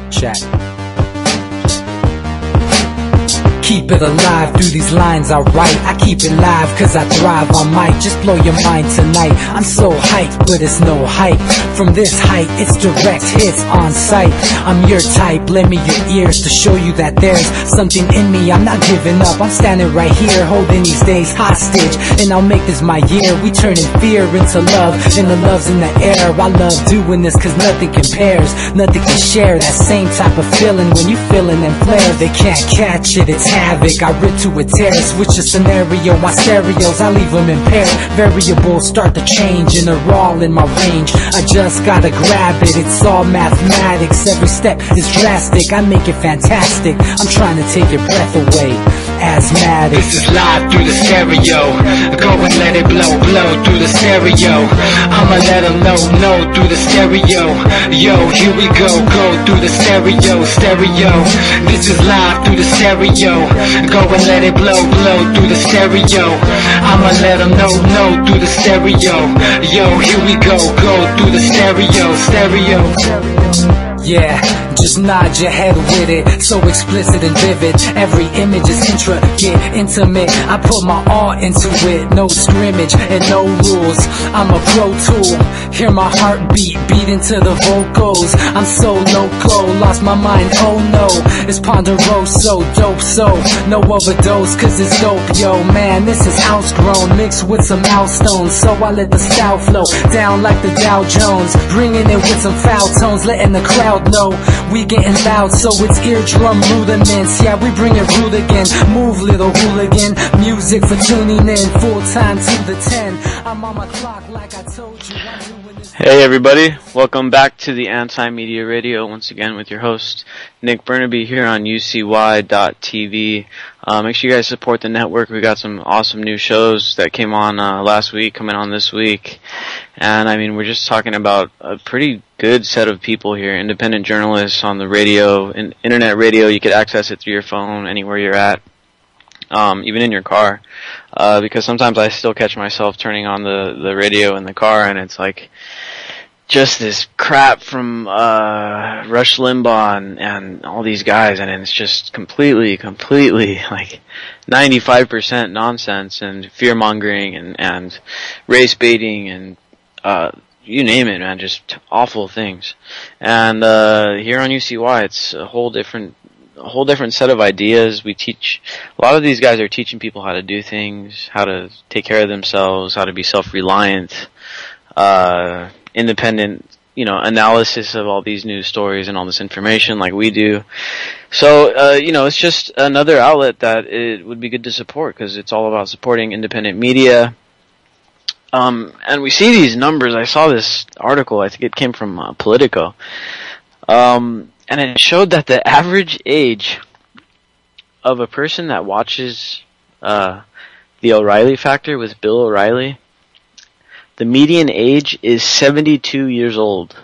Check. Keep it alive through these lines I write. I keep it live cause I thrive. I might just blow your mind tonight. I'm so hyped, but it's no hype. From this height, it's direct hits on sight. I'm your type, lend me your ears to show you that there's something in me. I'm not giving up, I'm standing right here, holding these days hostage. And I'll make this my year. We turning fear into love, and the love's in the air. I love doing this cause nothing compares. Nothing can share that same type of feeling when you feeling them flares. They can't catch it, it's havoc. I rip to a tear, switch a scenario. My stereos, I leave them impaired. Variables start to change and they're all in my range. I just gotta grab it, it's all mathematics. Every step is drastic, I make it fantastic. I'm trying to take your breath away. Asthmatic. This is live through the stereo. Go and let it blow, blow through the stereo. I'ma let them know through the stereo. Yo, here we go through the stereo, stereo. This is live through the stereo. Go and let it blow, blow through the stereo. I'ma let them know through the stereo. Yo, here we go through the stereo, stereo. Yeah, just nod your head with it. So explicit and vivid. Every image is intricate, intimate. I put my all into it. No scrimmage and no rules. I'm a pro tool. Hear my heartbeat beat into the vocals. I'm so loco, lost my mind, oh no. It's ponderoso, dope, so no overdose cause it's dope, yo. Man, this is house grown, mixed with some milestones. So I let the style flow down like the Dow Jones. Bringing it with some foul tones, letting the crowd know we getting loud, so it's eardrum rudiments. Yeah, we bring it rude again. Move, little hooligan. Music for tuning in, full time to the 10. I'm on my clock like I told you. Hey everybody, welcome back to the Anti-Media Radio once again with your host Nick Burnaby here on UCY.TV. Make sure you guys support the network. We got some awesome new shows that came on last week, coming on this week. And I mean, we're just talking about a pretty good set of people here, independent journalists on the radio, internet radio. You could access it through your phone anywhere you're at. Even in your car, because sometimes I still catch myself turning on the radio in the car and it's like just this crap from Rush Limbaugh and all these guys, and it's just completely like 95% nonsense and fear-mongering and race baiting and you name it, man, just awful things. And here on UCY it's a whole different set of ideas. We teach, a lot of these guys are teaching people how to do things, how to take care of themselves, how to be self-reliant, independent, analysis of all these news stories and all this information like we do. So, it's just another outlet that it would be good to support because it's all about supporting independent media. And we see these numbers. I saw this article, I think it came from Politico. And it showed that the average age of a person that watches the O'Reilly Factor with Bill O'Reilly, the median age is 72 years old.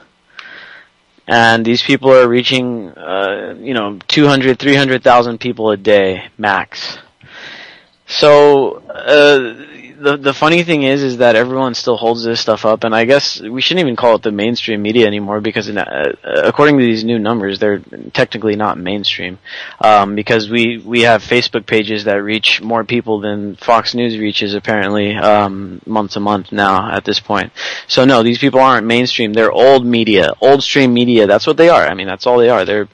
And these people are reaching, 200, 300,000 people a day, max. So, the funny thing is that everyone still holds this stuff up, and I guess we shouldn't even call it the mainstream media anymore because according to these new numbers, they're technically not mainstream, because we have Facebook pages that reach more people than Fox News reaches apparently, month to month now at this point. So no, these people aren't mainstream. They're old media, old stream media. That's what they are. I mean, that's all they are. They're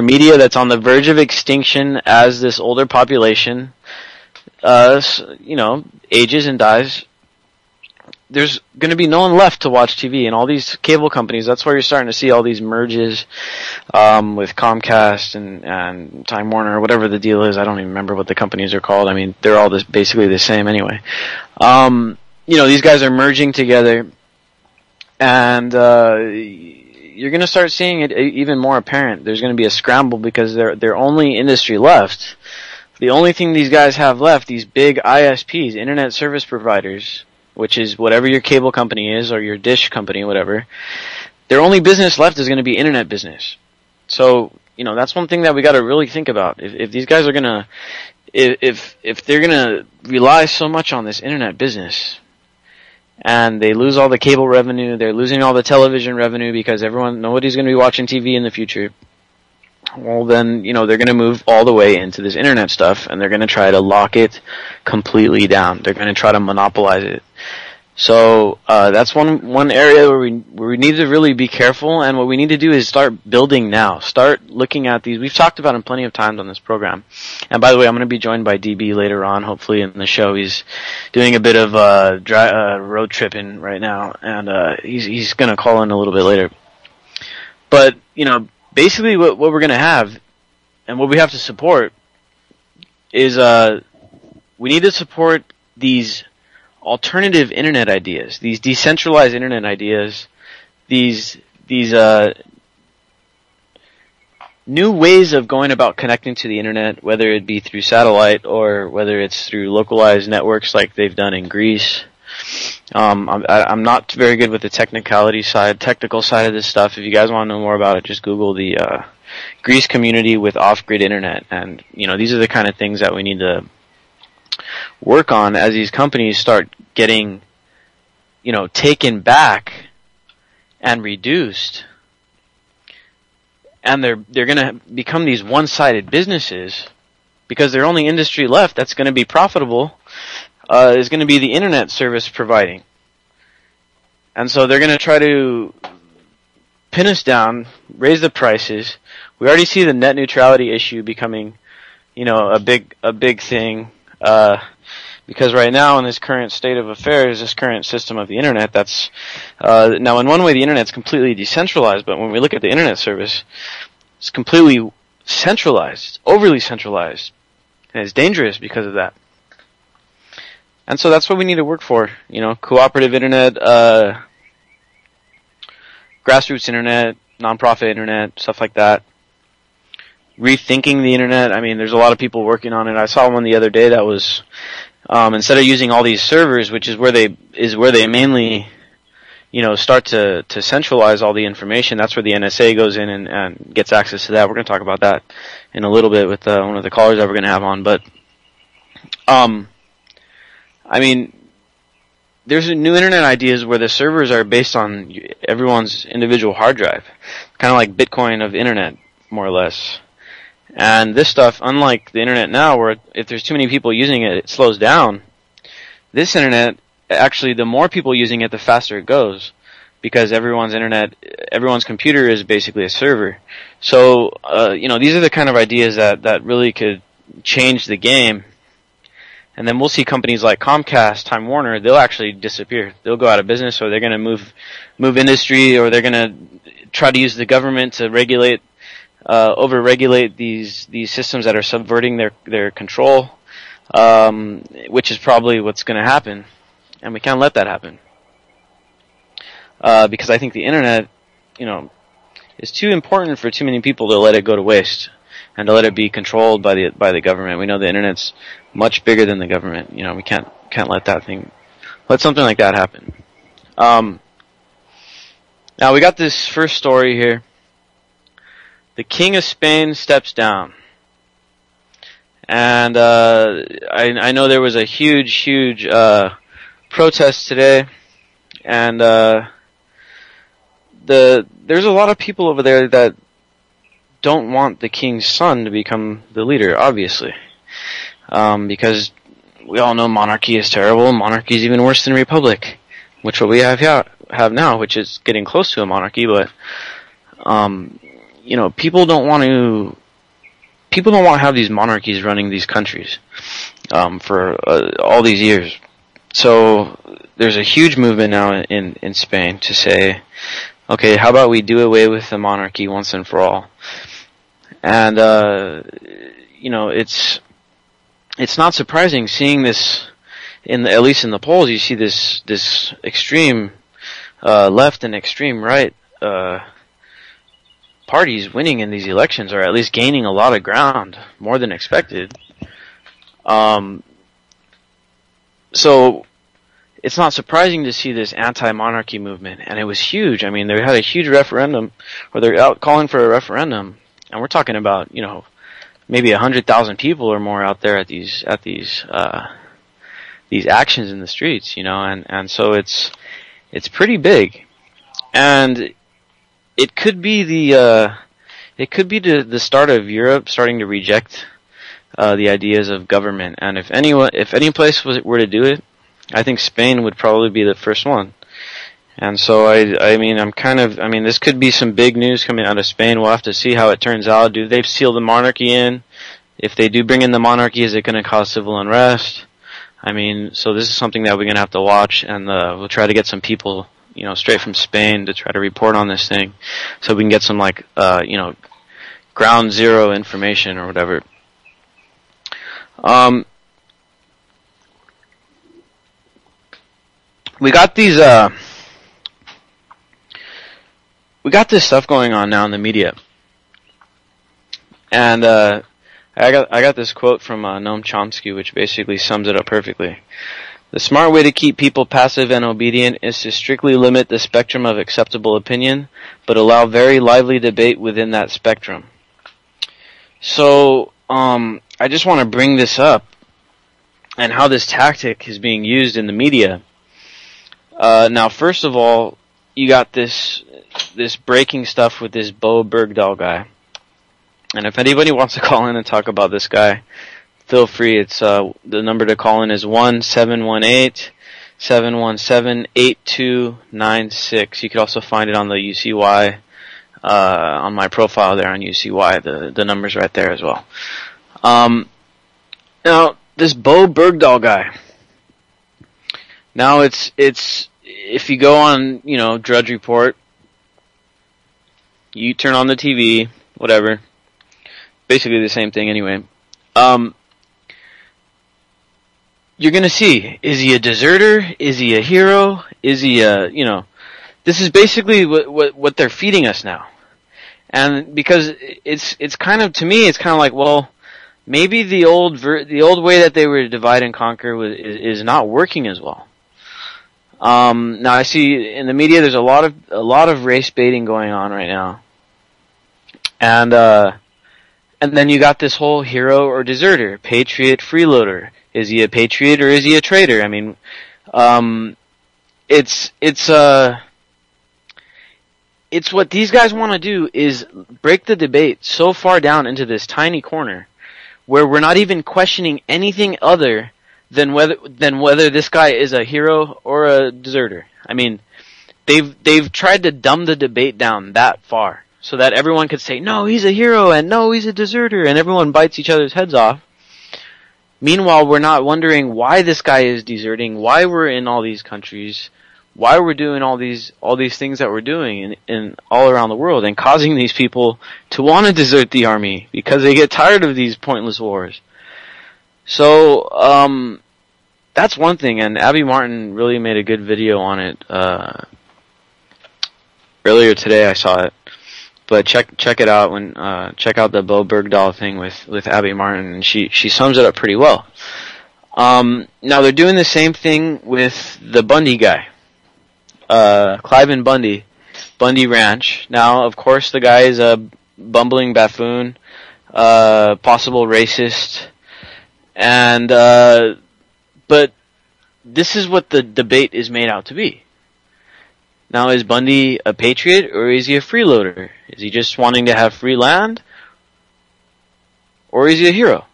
media that's on the verge of extinction as this older population ages and dies. There's going to be no one left to watch TV, and all these cable companies, that's why you're starting to see all these merges with Comcast and Time Warner, or whatever the deal is. I don't even remember what the companies are called. I mean, they're all basically the same anyway. These guys are merging together, and you're going to start seeing it even more apparent. There's going to be a scramble because they're only industry left. The only thing these guys have left, these big ISPs, internet service providers, which is whatever your cable company is or your dish company, whatever, their only business left is going to be internet business. So, that's one thing that we got to really think about. If these guys are going to, if they're going to rely so much on this internet business and they lose all the cable revenue, they're losing all the television revenue because nobody's going to be watching TV in the future. well then, they're going to move all the way into this internet stuff, and they're going to try to lock it completely down. They're going to try to monopolize it. So that's one area where we need to really be careful, and what we need to do is start building now. Start looking at these. We've talked about them plenty of times on this program. And by the way, I'm going to be joined by DB later on, hopefully in the show. He's doing a bit of road tripping right now, and he's going to call in a little bit later. But basically, what we're going to have, and what we have to support, is we need to support these alternative internet ideas, these decentralized internet ideas, these new ways of going about connecting to the internet, whether it be through satellite or whether it's through localized networks like they've done in Greece. I'm not very good with the technical side of this stuff. If you guys want to know more about it, just Google the Greece community with off-grid internet, and these are the kind of things that we need to work on as these companies start getting, taken back and reduced, and they're going to become these one-sided businesses, because their only industry left that's going to be profitable is going to be the internet service providing. And so they're going to try to pin us down, raise the prices. We already see the net neutrality issue becoming, a big thing. Because right now, in this current state of affairs, this current system of the internet, that's now in one way the internet's completely decentralized, but when we look at the internet service, it's completely centralized, it's overly centralized, and it's dangerous because of that. And so that's what we need to work for, cooperative internet, grassroots internet, nonprofit internet, stuff like that. Rethinking the internet. I mean, there's a lot of people working on it. I saw one the other day that was instead of using all these servers, which is where they mainly, start to centralize all the information. That's where the NSA goes in and gets access to that. We're going to talk about that in a little bit with one of the callers that we're going to have on. But, I mean, there's new internet ideas where the servers are based on everyone's individual hard drive, kind of like Bitcoin of internet, more or less. And this stuff, unlike the internet now, where if there's too many people using it, it slows down. This internet, actually, the more people using it, the faster it goes, because everyone's computer is basically a server. So, these are the kind of ideas that really could change the game. And then we'll see companies like Comcast, Time Warner, they'll actually disappear. They'll go out of business, or they're going to move industry, or they're going to try to use the government to over-regulate these systems that are subverting their control, which is probably what's going to happen. And we can't let that happen. Because I think the internet, is too important for too many people to let it go to waste and to let it be controlled by the government. We know the internet's much bigger than the government. We can't let something like that happen. Now we got this first story here. The King of Spain steps down. And I know there was a huge protest today, and there's a lot of people over there that don't want the king's son to become the leader, obviously, because we all know monarchy is terrible. Monarchy is even worse than republic, which what we have now, which is getting close to a monarchy. But people don't want to have these monarchies running these countries for all these years. So there's a huge movement now in Spain to say, okay, how about we do away with the monarchy once and for all? And it's not surprising seeing this at least in the polls. You see this extreme left and extreme right parties winning in these elections, or at least gaining a lot of ground, more than expected. So it's not surprising to see this anti-monarchy movement, and it was huge. I mean, they had a huge referendum, or they're out calling for a referendum, and we're talking about, maybe 100,000 people or more out there at these actions in the streets, and so it's pretty big, and it could be it could be the start of Europe starting to reject the ideas of government. And if any place were to do it, I think Spain would probably be the first one. And so I mean, this could be some big news coming out of Spain. We'll have to see how it turns out. Do they seal the monarchy in? If they do bring in the monarchy, is it going to cause civil unrest? I mean, so this is something that we're going to have to watch, and we'll try to get some people, straight from Spain to try to report on this thing, so we can get some ground zero information or whatever. We got this stuff going on now in the media, and I got this quote from Noam Chomsky, which basically sums it up perfectly. The smart way to keep people passive and obedient is to strictly limit the spectrum of acceptable opinion, but allow very lively debate within that spectrum. So, I just want to bring this up, and how this tactic is being used in the media. Now, first of all, you got this breaking stuff with this Bo Bergdahl guy. And if anybody wants to call in and talk about this guy, feel free. It's the number to call in is 1-718-717-8296. You could also find it on the UCY, on my profile there on UCY. The number's right there as well. Now, this Bo Bergdahl guy. Now it's if you go on, Drudge Report, you turn on the TV, whatever. Basically the same thing anyway. You're gonna see, is he a deserter? Is he a hero? Is he this is basically what they're feeding us now. And because it's kind of, to me, it's kind of like, well, maybe the old way that they were divide and conquer is not working as well. Now I see in the media there's a lot of race baiting going on right now. And then you got this whole hero or deserter, patriot, freeloader. Is he a patriot or is he a traitor? I mean, it's what these guys want to do is break the debate so far down into this tiny corner where we're not even questioning anything other than whether this guy is a hero or a deserter. I mean, they've tried to dumb the debate down that far, so that everyone could say, no, he's a hero, and no, he's a deserter, and everyone bites each other's heads off. Meanwhile, we're not wondering why this guy is deserting, why we're in all these countries, why we're doing all these things that we're doing in all around the world, and causing these people to want to desert the army, because they get tired of these pointless wars. So, that's one thing, and Abby Martin really made a good video on it, earlier today I saw it. But check it out check out the Bo Bergdahl thing with Abby Martin, and she sums it up pretty well. Now they're doing the same thing with the Bundy guy, Cliven Bundy Ranch. Now, of course, the guy is a bumbling buffoon, possible racist, and but this is what the debate is made out to be. Now, is Bundy a patriot or is he a freeloader? Is he just wanting to have free land? Or is he a hero?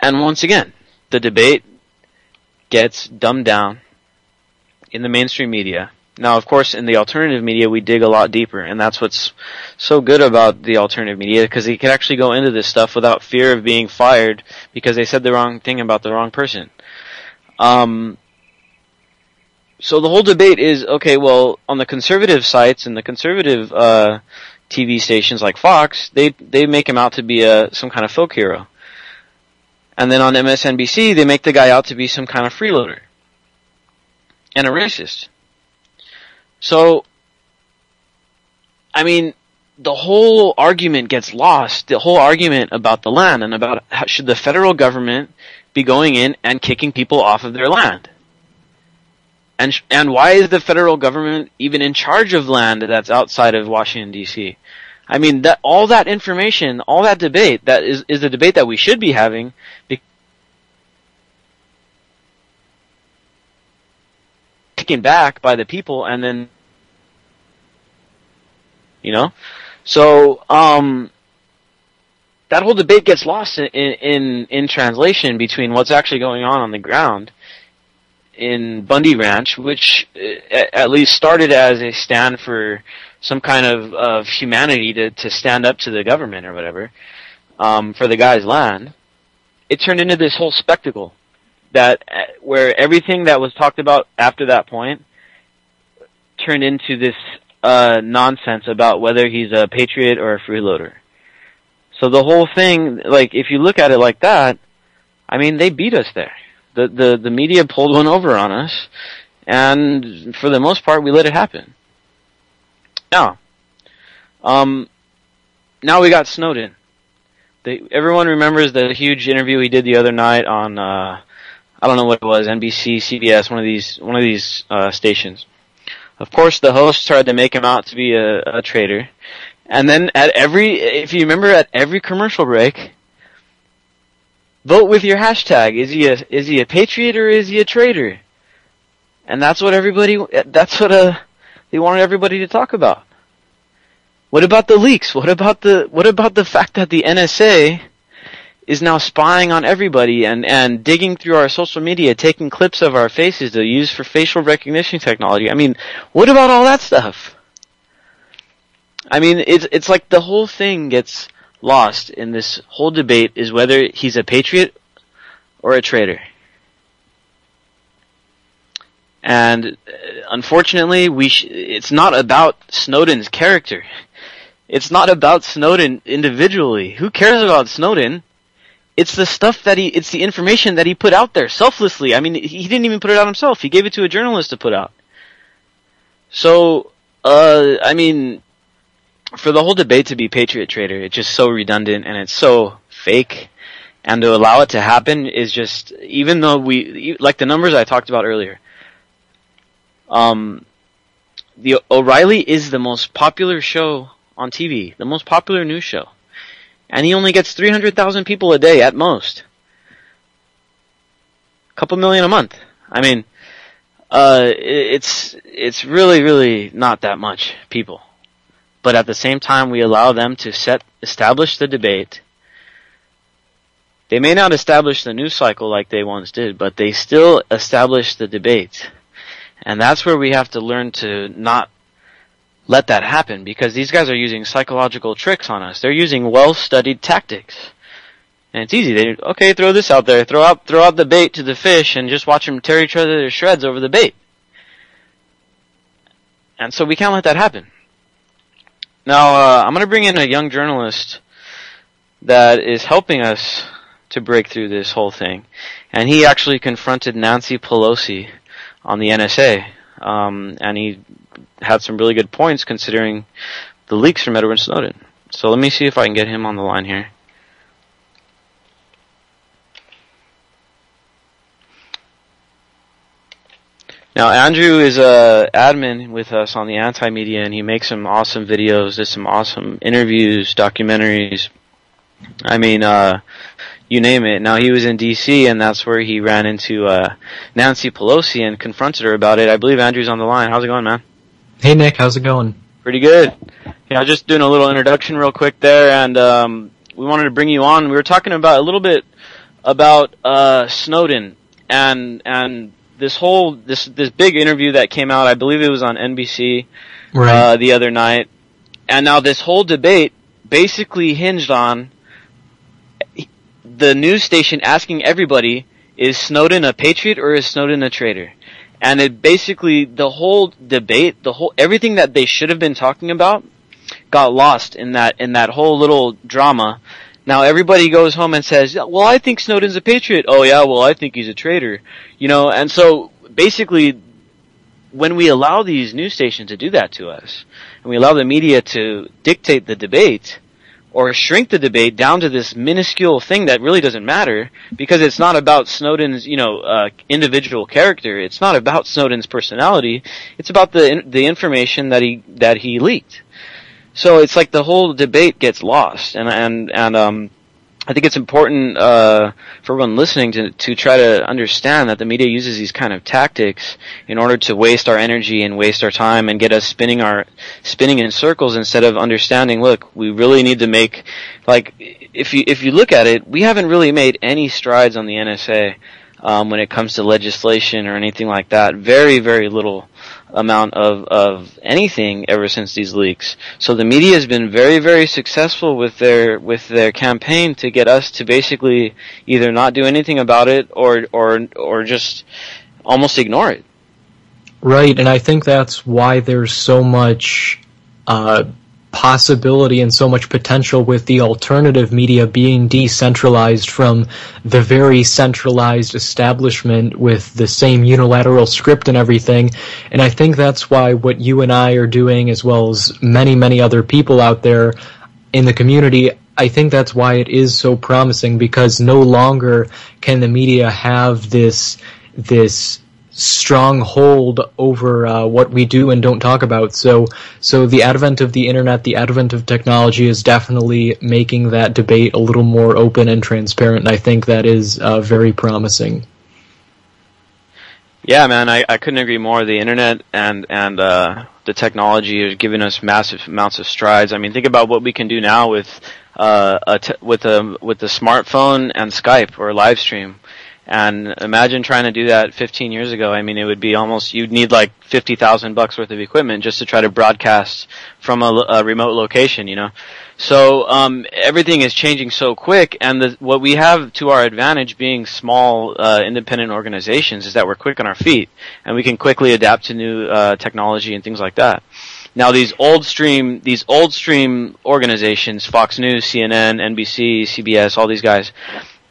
And once again, the debate gets dumbed down in the mainstream media. Now, of course, in the alternative media, we dig a lot deeper, and that's what's so good about the alternative media, because they can actually go into this stuff without fear of being fired because they said the wrong thing about the wrong person. So the whole debate is, okay, well, on the conservative sites and the conservative TV stations like Fox, they make him out to be some kind of folk hero. And then on MSNBC, they make the guy out to be some kind of freeloader and a racist. So, I mean, the whole argument gets lost, the whole argument about the land and about should the federal government be going in and kicking people off of their land. And why is the federal government even in charge of land that's outside of Washington, D.C.? I mean, all that information, all that debate, that is the debate that we should be having, taken back by the people, and then, So, that whole debate gets lost in translation between what's actually going on the ground in Bundy Ranch, which at least started as a stand for some kind of humanity to stand up to the government or whatever, for the guy's land. It turned into this whole spectacle that where everything that was talked about after that point turned into this nonsense about whether he's a patriot or a freeloader. So the whole thing, like, if you look at it like that, I mean, they beat us there. The media pulled one over on us, and for the most part, we let it happen. Now we got Snowden. Everyone remembers the huge interview he did the other night on, I don't know what it was, NBC, CBS, one of these stations. Of course, the host tried to make him out to be a traitor. And then if you remember, at every commercial break, vote with your hashtag. Is he a patriot or is he a traitor? And that's what they wanted everybody to talk about. What about the leaks? What about the fact that the NSA is now spying on everybody and digging through our social media, taking clips of our faces to use for facial recognition technology? I mean, what about all that stuff? I mean, it's like the whole thing gets lost in this whole debate is whether he's a patriot or a traitor. And unfortunately, it's not about Snowden's character. It's not about Snowden individually. Who cares about Snowden? It's the stuff it's the information that he put out there selflessly. I mean, he didn't even put it out himself. He gave it to a journalist to put out. So, I mean, for the whole debate to be patriot traitor, it's just so redundant and it's so fake. And to allow it to happen is just, even though like the numbers I talked about earlier, the O'Reilly is the most popular show on TV, the most popular news show. And he only gets 300,000 people a day at most. A couple million a month. I mean, it's really, really not that much people. But at the same time, we allow them to establish the debate. They may not establish the news cycle like they once did, but they still establish the debate. And that's where we have to learn to not let that happen, because these guys are using psychological tricks on us. They're using well-studied tactics. And it's easy. Okay, throw this out there. Throw out the bait to the fish and just watch them tear each other to shreds over the bait. And so we can't let that happen. Now, I'm going to bring in a young journalist that is helping us to break through this whole thing. And he actually confronted Nancy Pelosi on the NSA. And he had some really good points considering the leaks from Edward Snowden. So let me see if I can get him on the line here. Now, Andrew is a admin with us on the Anti-Media, and he makes some awesome videos, does some awesome interviews, documentaries. I mean, you name it. Now, he was in D.C., and that's where he ran into Nancy Pelosi and confronted her about it. I believe Andrew's on the line. How's it going, man? Hey, Nick. How's it going? Pretty good. Yeah, just doing a little introduction real quick there, and we wanted to bring you on. We were talking about a little bit about Snowden and this big interview that came out. I believe it was on NBC right. The other night. And now this whole debate basically hinged on the news station asking everybody, is Snowden a patriot or is Snowden a traitor? And it basically, the whole debate, everything that they should have been talking about got lost in that whole little drama. Now everybody goes home and says, well, I think Snowden's a patriot. Oh yeah, well, I think he's a traitor. You know, and so basically, when we allow these news stations to do that to us, and we allow the media to dictate the debate, or shrink the debate down to this minuscule thing that really doesn't matter, because it's not about Snowden's, individual character. It's not about Snowden's personality. It's about the information that he leaked. So it's like the whole debate gets lost, and I think it's important for everyone listening to try to understand that the media uses these kind of tactics in order to waste our energy and waste our time and get us spinning in circles instead of understanding, look, we really need to make, like, if you look at it, we haven't really made any strides on the NSA when it comes to legislation or anything like that. Very, very little amount of anything ever since these leaks. So the media has been very, very successful with their campaign to get us to basically either not do anything about it or just almost ignore it. Right, and I think that's why there's so much possibility and so much potential with the alternative media being decentralized from the very centralized establishment with the same unilateral script and everything. And I think that's why what you and I are doing, as well as many, many other people out there in the community, I think that's why it is so promising, because no longer can the media have this strong hold over what we do and don't talk about. So the advent of the internet, the advent of technology is definitely making that debate a little more open and transparent, and I think that is very promising. Yeah, man, I couldn't agree more. The internet and the technology is giving us massive amounts of strides. I mean, think about what we can do now with the smartphone and Skype or live stream. And imagine trying to do that 15 years ago. I mean, it would be almost, you'd need like $50,000 worth of equipment just to try to broadcast from a remote location, you know. So everything is changing so quick, and what we have to our advantage being small independent organizations is that we're quick on our feet, and we can quickly adapt to new technology and things like that. Now these old stream organizations, Fox News, CNN, NBC, CBS, all these guys,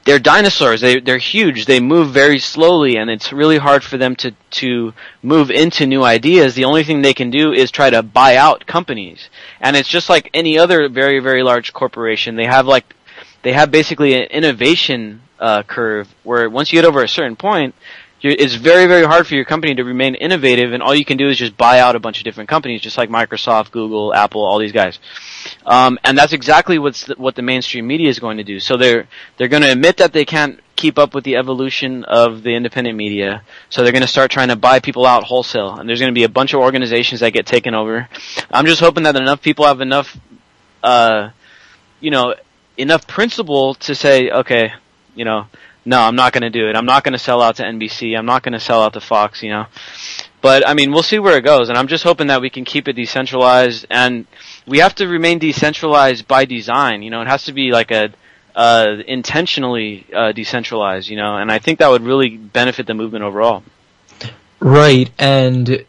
they're dinosaurs. They're huge. They move very slowly, and it's really hard for them to move into new ideas. The only thing they can do is try to buy out companies. And it's just like any other very, very large corporation. They have basically an innovation curve where once you get over a certain point, it's very, very hard for your company to remain innovative, and all you can do is just buy out a bunch of different companies, just like Microsoft, Google, Apple, all these guys. And that's exactly what the mainstream media is going to do. So they're going to admit that they can't keep up with the evolution of the independent media. So they're going to start trying to buy people out wholesale, and there's going to be a bunch of organizations that get taken over. I'm just hoping that enough people have enough principle to say, okay, no, I'm not going to do it. I'm not going to sell out to NBC. I'm not going to sell out to Fox, But, I mean, we'll see where it goes, and I'm just hoping that we can keep it decentralized, and we have to remain decentralized by design, It has to be like intentionally decentralized, and I think that would really benefit the movement overall. Right, and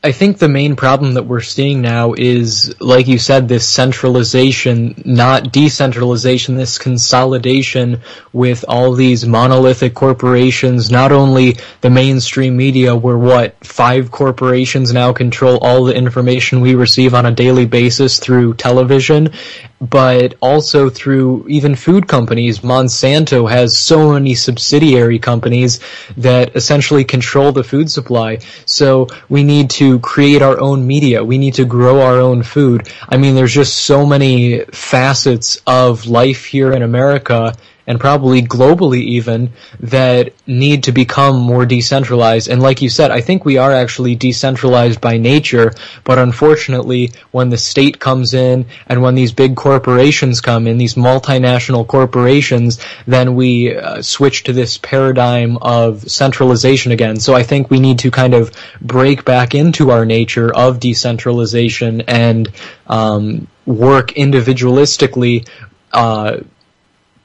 I think the main problem that we're seeing now is, like you said, this centralization, not decentralization, this consolidation with all these monolithic corporations. Not only the mainstream media, where 5 corporations now control all the information we receive on a daily basis through television, but also through even food companies. Monsanto has so many subsidiary companies that essentially control the food supply. So we need to create our own media. We need to grow our own food. I mean, there's just so many facets of life here in America, and probably globally even, that need to become more decentralized. And like you said, I think we are actually decentralized by nature, but unfortunately, when the state comes in and when these big corporations come in, these multinational corporations, then we switch to this paradigm of centralization again. So I think we need to kind of break back into our nature of decentralization and work individualistically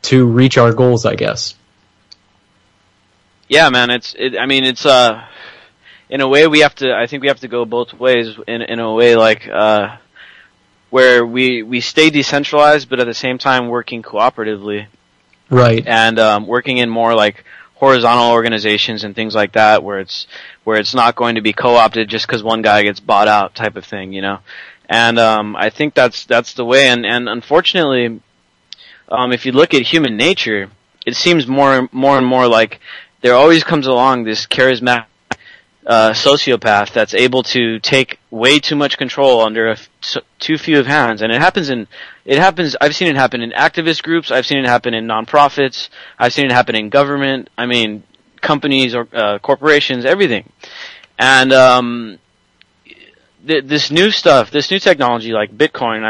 to reach our goals, I guess. Yeah, man, it's in a way I think we have to go both ways in a way, like where we stay decentralized but at the same time working cooperatively. Right. And working in more like horizontal organizations and things like that, where it's not going to be co-opted just because one guy gets bought out type of thing, And I think that's the way, and unfortunately, if you look at human nature, it seems more and more like there always comes along this charismatic sociopath that's able to take way too much control under too few of hands, and it happens in it happens. I've seen it happen in activist groups. I've seen it happen in nonprofits. I've seen it happen in government. I mean, companies or corporations, everything. And this new stuff, this new technology like Bitcoin,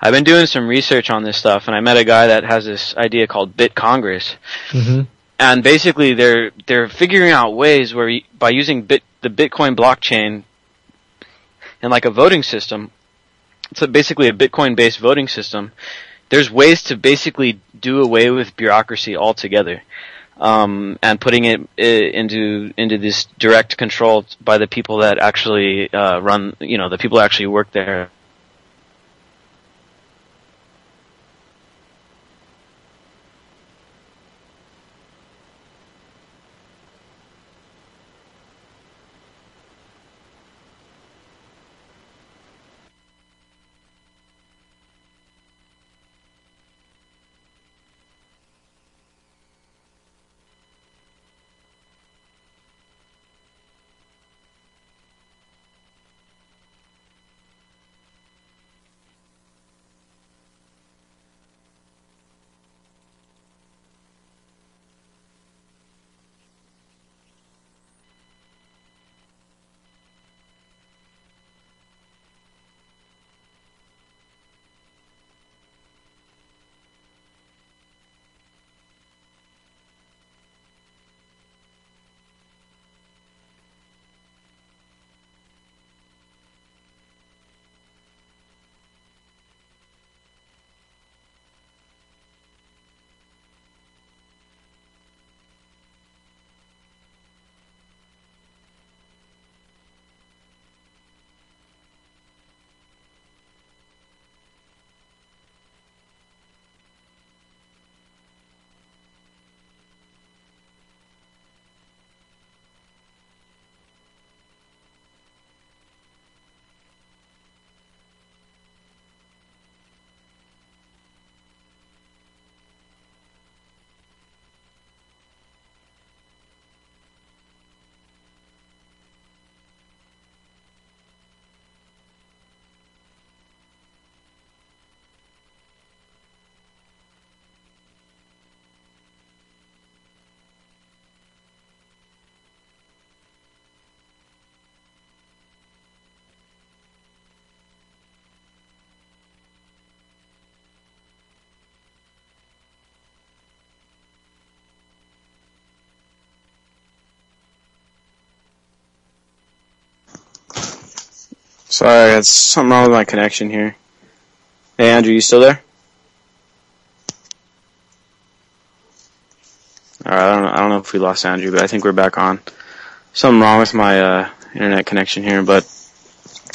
I've been doing some research on this stuff, and I met a guy that has this idea called BitCongress. Mm-hmm. And basically, they're figuring out ways where by using the Bitcoin blockchain and like a voting system, so basically a Bitcoin-based voting system, there's ways to basically do away with bureaucracy altogether, and putting it into this direct control by the people that actually run, the people that actually work there. Sorry, that's something wrong with my connection here. Hey, Andrew, you still there? Alright, I don't know if we lost Andrew, but I think we're back on. Something wrong with my internet connection here, but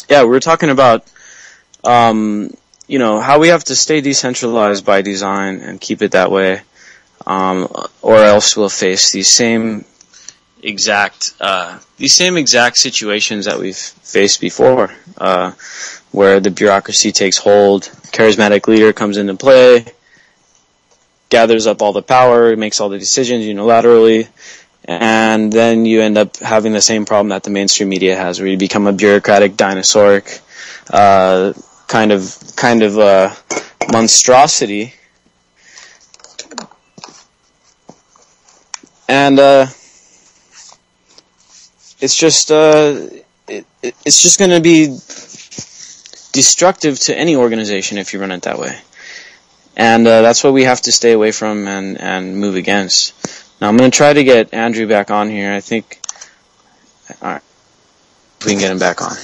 yeah, we were talking about how we have to stay decentralized by design and keep it that way, or else we'll face these same exact situations that we've faced before, where the bureaucracy takes hold, charismatic leader comes into play, gathers up all the power, makes all the decisions unilaterally, and then you end up having the same problem that the mainstream media has, where you become a bureaucratic, dinosauric kind of monstrosity. And it's just going to be destructive to any organization if you run it that way. And that's what we have to stay away from and move against. Now I'm going to try to get Andrew back on here. I think, alright, if we can get him back on.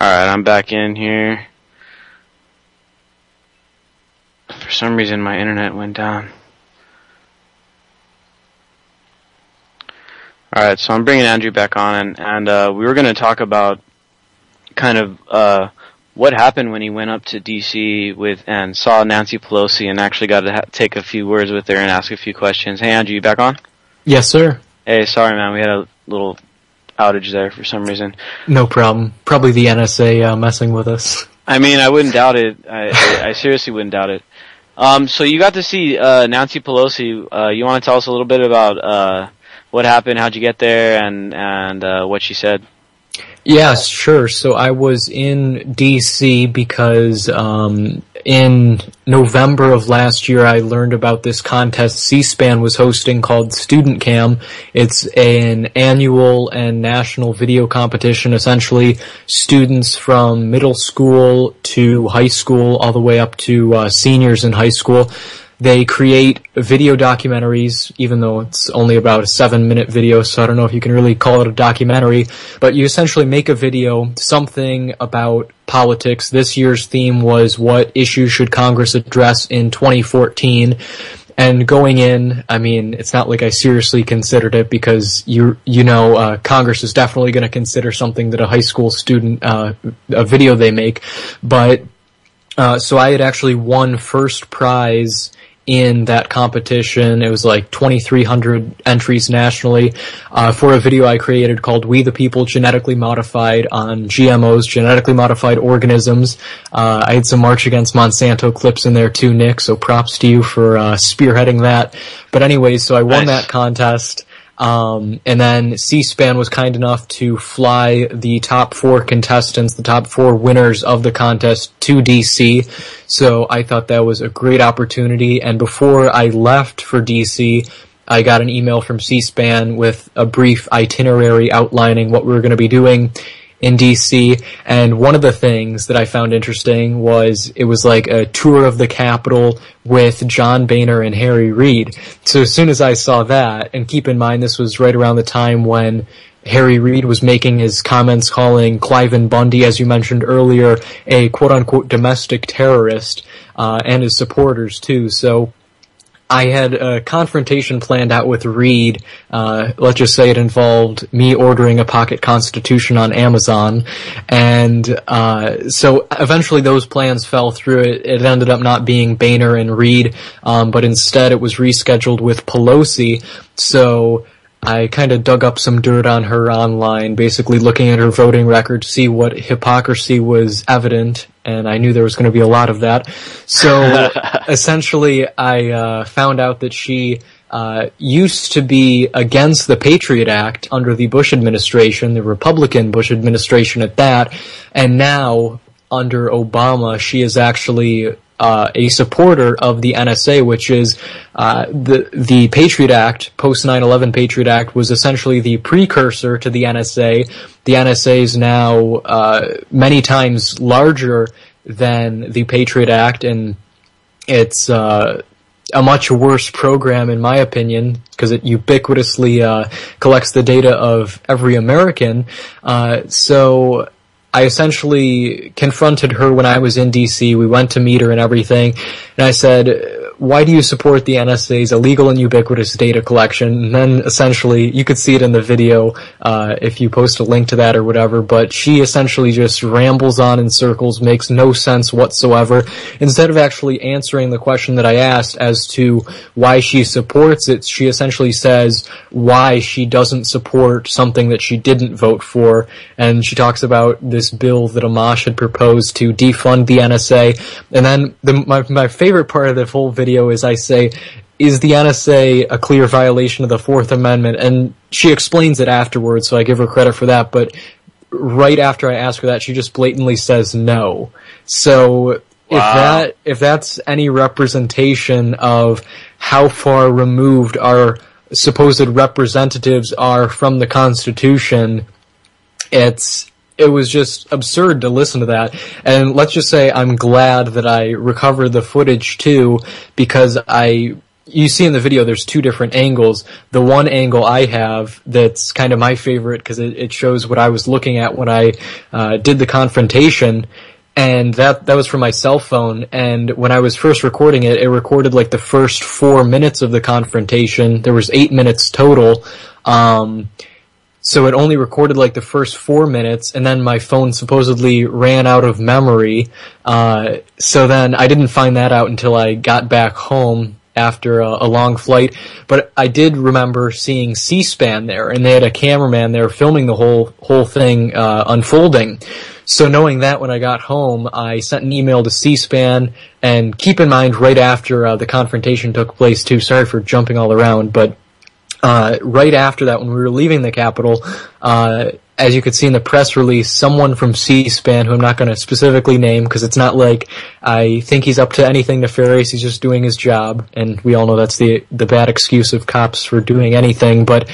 Alright, I'm back in here. For some reason my internet went down. Alright, so I'm bringing Andrew back on, and we were going to talk about kind of what happened when he went up to D.C. and saw Nancy Pelosi and actually got to take a few words with her and ask a few questions. Hey Andrew, you back on? Yes, sir. Hey, sorry man, we had a little outage there for some reason. No problem. Probably the NSA messing with us. I mean, I wouldn't doubt it. I seriously wouldn't doubt it. So you got to see Nancy Pelosi. You want to tell us a little bit about what happened, how'd you get there, and what she said? Yeah, sure. So I was in D.C. because in November of last year I learned about this contest C-SPAN was hosting called Student Cam. It's an annual and national video competition. Essentially, students from middle school to high school, all the way up to seniors in high school, they create video documentaries, even though it's only about a 7-minute video, so I don't know if you can really call it a documentary, but you essentially make a video, something about politics. This year's theme was what issues should Congress address in 2014. And going in, I mean, it's not like I seriously considered it because Congress is definitely going to consider something that a high school student, a video they make. But, so I had actually won first prize in that competition. It was like 2,300 entries nationally for a video I created called We the People Genetically Modified on GMOs, Genetically Modified Organisms. I had some March Against Monsanto clips in there too, Nick, so props to you for spearheading that. But anyways, so I won that contest. And then C-SPAN was kind enough to fly the top 4 contestants, the top 4 winners of the contest to DC. So I thought that was a great opportunity. And before I left for DC, I got an email from C-SPAN with a brief itinerary outlining what we were going to be doing in DC, and one of the things that I found interesting was it was like a tour of the Capitol with John Boehner and Harry Reid. So as soon as I saw that, and keep in mind this was right around the time when Harry Reid was making his comments calling Cliven Bundy, as you mentioned earlier, a quote-unquote domestic terrorist, and his supporters too. So I had a confrontation planned out with Reid. Let's just say it involved me ordering a pocket constitution on Amazon. And so eventually those plans fell through. It ended up not being Boehner and Reid, but instead it was rescheduled with Pelosi. So I kind of dug up some dirt on her online, basically looking at her voting record to see what hypocrisy was evident, and I knew there was going to be a lot of that. So essentially I found out that she used to be against the Patriot Act under the Bush administration, the Republican Bush administration at that, and now under Obama she is actually a supporter of the NSA, which is the Patriot Act, post 9/11 Patriot Act, was essentially the precursor to the NSA. The NSA is now many times larger than the Patriot Act, and it's a much worse program, in my opinion, because it ubiquitously collects the data of every American. So I essentially confronted her when I was in DC. We went to meet her and everything, and I said, why do you support the NSA's illegal and ubiquitous data collection? And then essentially, you could see it in the video if you post a link to that or whatever, but she essentially just rambles on in circles, makes no sense whatsoever. Instead of actually answering the question that I asked as to why she supports it, she essentially says why she doesn't support something that she didn't vote for, and she talks about this bill that Amash had proposed to defund the NSA. And then my favorite part of the whole video is I say, is the NSA a clear violation of the Fourth Amendment? And she explains it afterwards, so I give her credit for that, but right after I ask her that, she just blatantly says no. So wow. If that's any representation of how far removed our supposed representatives are from the Constitution, it was just absurd to listen to that. And let's just say I'm glad that I recovered the footage too, because you see in the video there's 2 different angles. The one angle I have that's kind of my favorite because it shows what I was looking at when I did the confrontation, and that was from my cell phone. And when I was first recording it, it recorded like the first 4 minutes of the confrontation. There was 8 minutes total. So it only recorded like the first 4 minutes, and then my phone supposedly ran out of memory. So then I didn't find that out until I got back home. after a long flight. But I did remember seeing C-SPAN there, and they had a cameraman there filming the whole thing unfolding. So knowing that, when I got home, I sent an email to C-SPAN, and keep in mind, right after the confrontation took place too, sorry for jumping all around, but right after that, when we were leaving the Capitol, as you could see in the press release, someone from C-SPAN, who I'm not going to specifically name because it's not like I think he's up to anything nefarious, he's just doing his job, and we all know that's the bad excuse of cops for doing anything, but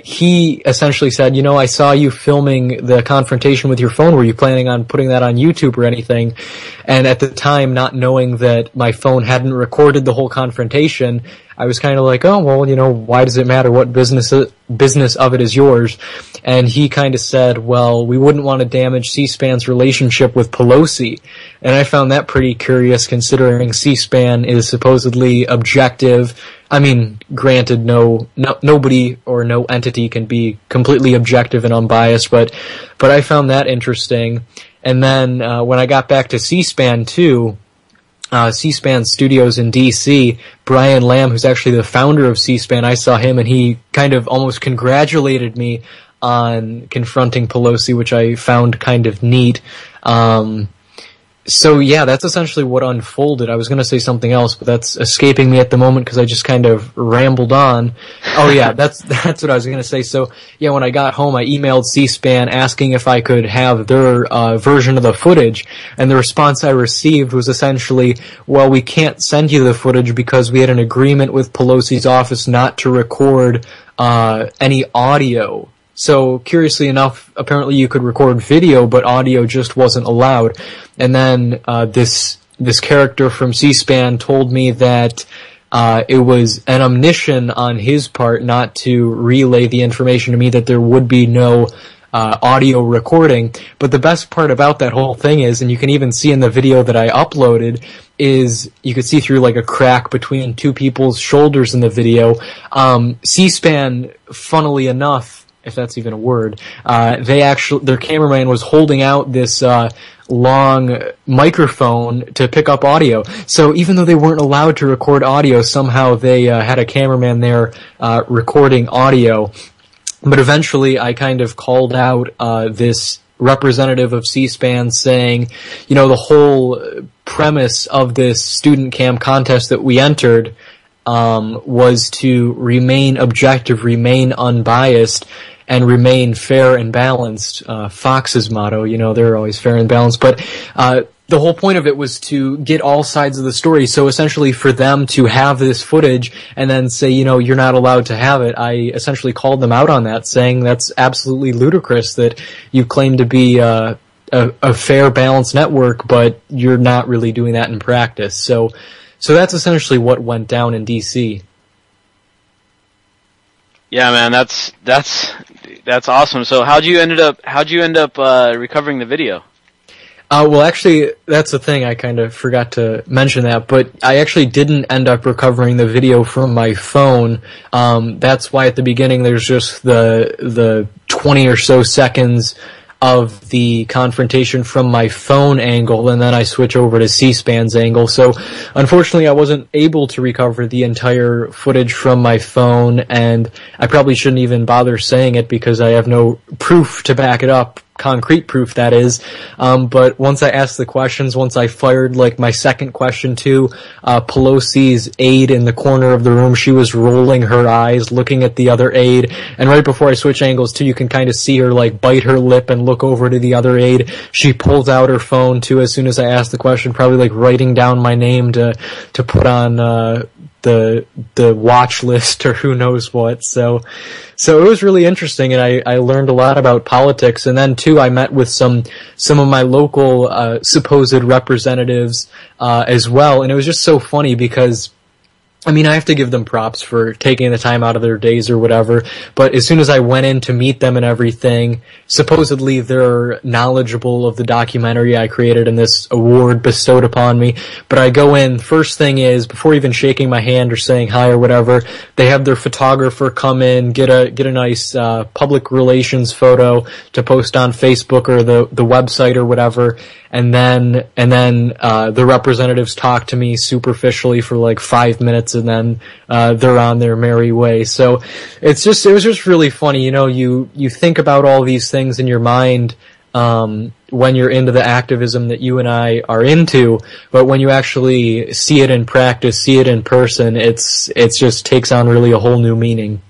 he essentially said, I saw you filming the confrontation with your phone. Were you planning on putting that on YouTube or anything? And at the time, not knowing that my phone hadn't recorded the whole confrontation, I was kind of like, oh, well, why does it matter? What business of it is yours? And he kind of said, well, we wouldn't want to damage C-SPAN's relationship with Pelosi. And I found that pretty curious, considering C-SPAN is supposedly objective. I mean, granted, nobody or no entity can be completely objective and unbiased, but I found that interesting. And then when I got back to C-SPAN too, C-SPAN studios in D.C., Brian Lamb, who's actually the founder of C-SPAN, I saw him and he kind of almost congratulated me on confronting Pelosi, which I found kind of neat. So yeah, that's essentially what unfolded. I was going to say something else, but that's escaping me at the moment because I just kind of rambled on. Oh yeah, that's what I was going to say. So yeah, when I got home, I emailed C-SPAN asking if I could have their version of the footage, and the response I received was essentially, well, we can't send you the footage because we had an agreement with Pelosi's office not to record any audio. So, curiously enough, apparently you could record video, but audio just wasn't allowed. And then this character from C-SPAN told me that it was an omission on his part not to relay the information to me that there would be no audio recording. But the best part about that whole thing is, and you can even see in the video that I uploaded, is you could see through like a crack between two people's shoulders in the video. C-SPAN, funnily enough, if that's even a word, their cameraman was holding out this long microphone to pick up audio. So even though they weren't allowed to record audio, somehow they had a cameraman there recording audio. But eventually I kind of called out this representative of C-SPAN saying, the whole premise of this student cam contest that we entered was to remain objective, remain unbiased, and remain fair and balanced. Fox's motto, they're always fair and balanced. But the whole point of it was to get all sides of the story. So essentially for them to have this footage and then say, you're not allowed to have it, I essentially called them out on that, saying that's absolutely ludicrous that you claim to be a fair, balanced network, but you're not really doing that in practice. So that's essentially what went down in D.C. Yeah, man, that's awesome. So how'd you end up recovering the video? Well, actually, that's the thing. I kind of forgot to mention that, but I actually didn't end up recovering the video from my phone. That's why at the beginning there's just the 20 or so seconds of the confrontation from my phone angle, and then I switch over to C-SPAN's angle. So, unfortunately, I wasn't able to recover the entire footage from my phone, and I probably shouldn't even bother saying it because I have no proof to back it up. Concrete proof, that is. But once I asked the questions, once I fired my second question to Pelosi's aide in the corner of the room, she was rolling her eyes, looking at the other aide, and right before I switch angles too, you can kind of see her bite her lip and look over to the other aide. She pulls out her phone too as soon as I asked the question, probably writing down my name to put on the watch list or who knows what. So it was really interesting, and I learned a lot about politics. And then too, I met with some of my local supposed representatives as well, and it was just so funny because I have to give them props for taking the time out of their days or whatever, but as soon as I went in to meet them and everything, supposedly they're knowledgeable of the documentary I created and this award bestowed upon me, but I go in, first thing is, before even shaking my hand or saying hi or whatever, they have their photographer come in, get a nice public relations photo to post on Facebook or the website or whatever, and then the representatives talk to me superficially for 5 minutes minutes, and then they're on their merry way. So it was just really funny. You think about all these things in your mind when you're into the activism that you and I are into, but when you actually see it in practice, see it in person, it's just takes on really a whole new meaning.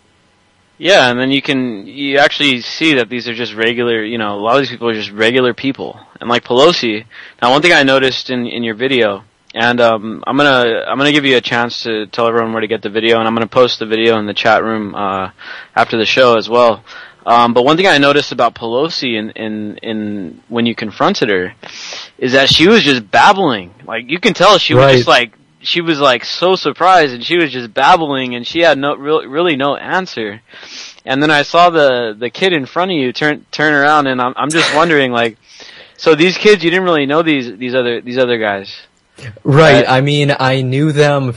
Yeah, and then you actually see that these are just regular, a lot of these people are just regular people. And like Pelosi, now one thing I noticed in your video, and I'm gonna give you a chance to tell everyone where to get the video, and I'm gonna post the video in the chat room after the show as well. But one thing I noticed about Pelosi in when you confronted her is that she was just babbling. Like, you can tell she was just like, she was like so surprised, and she was just babbling, and she had really no answer. And then I saw the kid in front of you turn around, and I'm just wondering, like, so these kids, you didn't really know these other guys, right? I mean, I knew them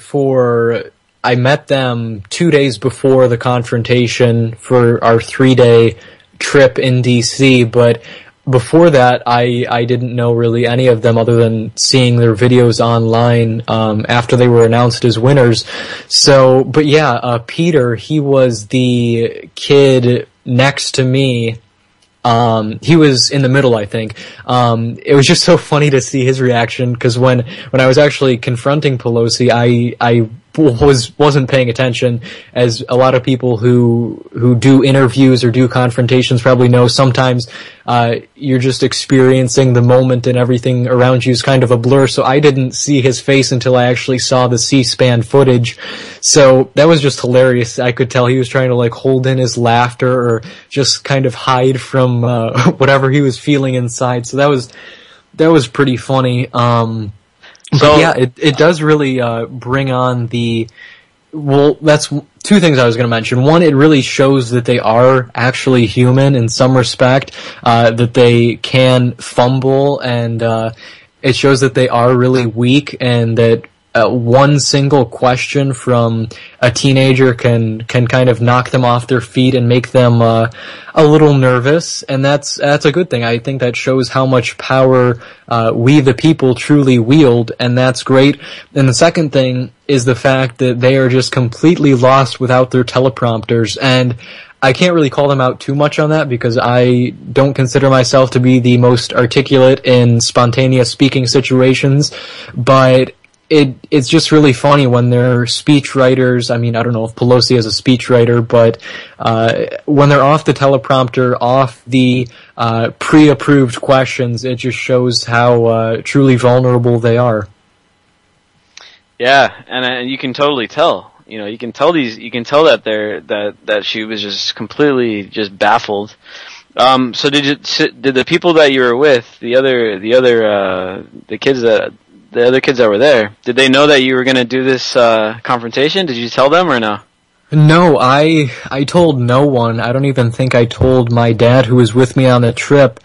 I met them 2 days before the confrontation for our 3-day trip in DC, but before that, I didn't know really any of them other than seeing their videos online after they were announced as winners. So, but yeah, Peter, he was the kid next to me. He was in the middle, I think. It was just so funny to see his reaction, because when I was actually confronting Pelosi, I wasn't paying attention, as a lot of people who do interviews or do confrontations probably know. Sometimes you're just experiencing the moment, and everything around you is kind of a blur. So I didn't see his face until I actually saw the C-SPAN footage. So that was just hilarious. I could tell he was trying to like hold in his laughter or just kind of hide from whatever he was feeling inside. So that was pretty funny. But yeah, it does really bring on that's two things I was going to mention. One, it really shows that they are actually human in some respect, that they can fumble, and it shows that they are really weak, and that one single question from a teenager can kind of knock them off their feet and make them a little nervous, and that's a good thing. I think that shows how much power we the people truly wield, and that's great. And the second thing is the fact that they are just completely lost without their teleprompters, and I can't really call them out too much on that, because I don't consider myself to be the most articulate in spontaneous speaking situations, but it's just really funny when they're speech writers. I mean, I don't know if Pelosi is a speech writer, but when they're off the teleprompter, off the pre-approved questions, it just shows how truly vulnerable they are. Yeah, and you can totally tell. You can tell that she was just completely just baffled. So did the people that you were with, the other kids that were there, did they know that you were going to do this confrontation? Did you tell them or no? No, I told no one. I don't even think I told my dad, who was with me on the trip.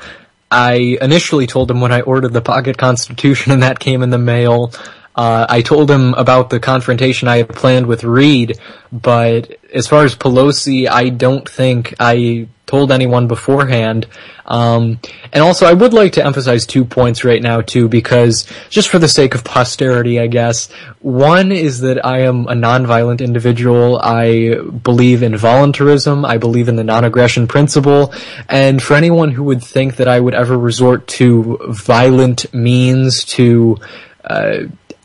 I initially told him when I ordered the Pocket Constitution, and that came in the mail. I told him about the confrontation I had planned with Reed, but as far as Pelosi, I don't think I told anyone beforehand. And also, I would like to emphasize 2 points right now, too, because just for the sake of posterity, I guess. One is that I am a nonviolent individual. I believe in voluntarism. I believe in the non-aggression principle. And for anyone who would think that I would ever resort to violent means to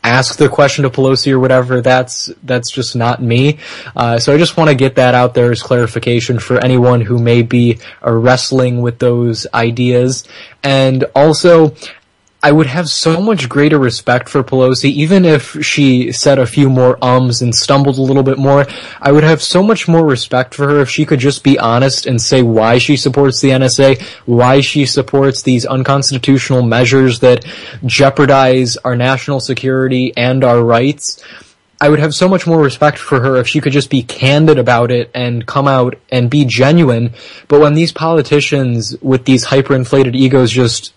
ask the question to Pelosi or whatever, that's just not me. So I just want to get that out there as clarification for anyone who may be wrestling with those ideas. And also, I would have so much greater respect for Pelosi, even if she said a few more ums and stumbled a little bit more. I would have so much more respect for her if she could just be honest and say why she supports the NSA, why she supports these unconstitutional measures that jeopardize our national security and our rights. I would have so much more respect for her if she could just be candid about it and come out and be genuine. But when these politicians with these hyperinflated egos just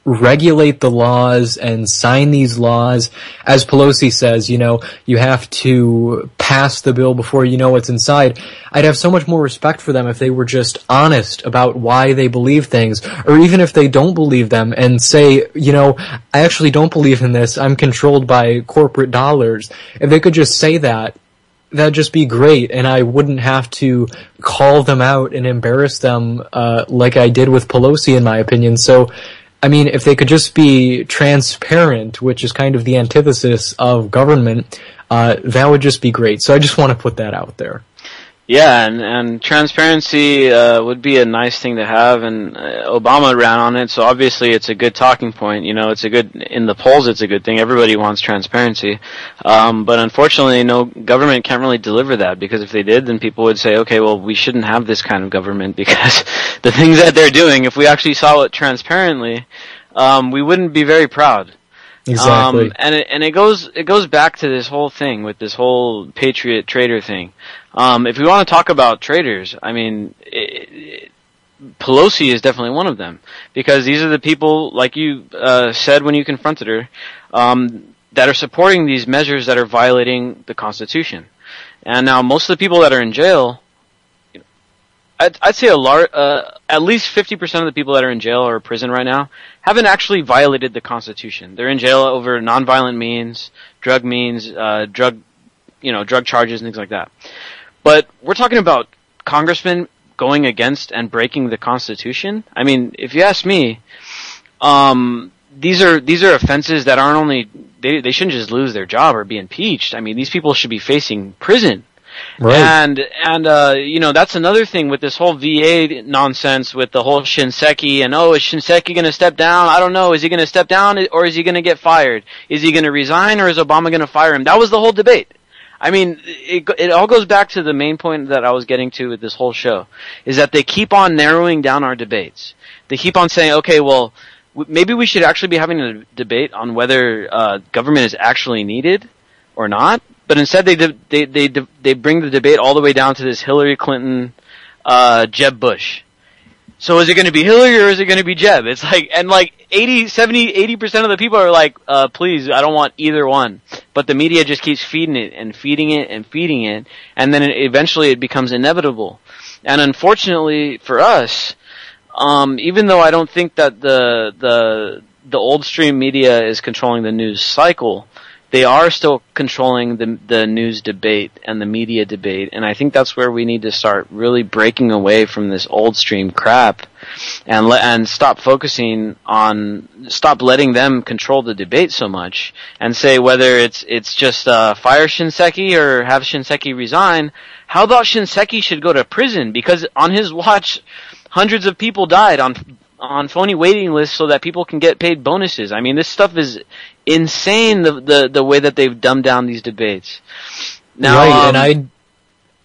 regulate the laws and sign these laws. As Pelosi says, you have to pass the bill before you know what's inside. I'd have so much more respect for them if they were just honest about why they believe things, or even if they don't believe them and say, I actually don't believe in this, I'm controlled by corporate dollars. If they could just say that, that'd just be great, and I wouldn't have to call them out and embarrass them like I did with Pelosi, in my opinion. So, I mean, if they could just be transparent, which is kind of the antithesis of government, that would just be great. So I just want to put that out there. Yeah, and transparency would be a nice thing to have, and Obama ran on it, so obviously it's a good talking point. It's a good, in the polls it's a good thing. Everybody wants transparency. But unfortunately, no, government can't really deliver that, because if they did, then people would say, okay, well, we shouldn't have this kind of government, because the things that they're doing, if we actually saw it transparently, we wouldn't be very proud. Exactly. And it goes back to this whole thing with this whole patriot traitor thing. If we want to talk about traitors, I mean, Pelosi is definitely one of them, because these are the people, like you said when you confronted her, that are supporting these measures that are violating the Constitution. And now most of the people that are in jail, I'd say at least 50% of the people that are in jail or prison right now haven't actually violated the Constitution. They're in jail over nonviolent means, drug charges and things like that. But we're talking about congressmen going against and breaking the Constitution. I mean, if you ask me, these are offenses that aren't only, they shouldn't just lose their job or be impeached. I mean, these people should be facing prison. Right. And that's another thing with this whole VA nonsense with the whole Shinseki, and is Shinseki going to step down? I don't know. Is he going to step down, or is he going to get fired? Is he going to resign, or is Obama going to fire him? That was the whole debate. I mean, it all goes back to the main point that I was getting to with this whole show, is that they keep on narrowing down our debates. They keep on saying, okay, well, maybe we should actually be having a debate on whether government is actually needed or not. But instead, they bring the debate all the way down to this Hillary Clinton, Jeb Bush. So is it going to be Hillary or is it going to be Jeb? It's like, and like 80% of the people are like, please, I don't want either one. But the media just keeps feeding it and feeding it and feeding it, and then eventually it becomes inevitable. And unfortunately for us, even though I don't think that the old stream media is controlling the news cycle, they are still controlling the news debate and the media debate, and I think that's where we need to start really breaking away from this old stream crap, and stop letting them control the debate so much, and say whether it's just fire Shinseki or have Shinseki resign. How about Shinseki should go to prison, because on his watch, hundreds of people died on phony waiting lists so that people can get paid bonuses. I mean, this stuff is insane, the way that they've dumbed down these debates. Now, right, and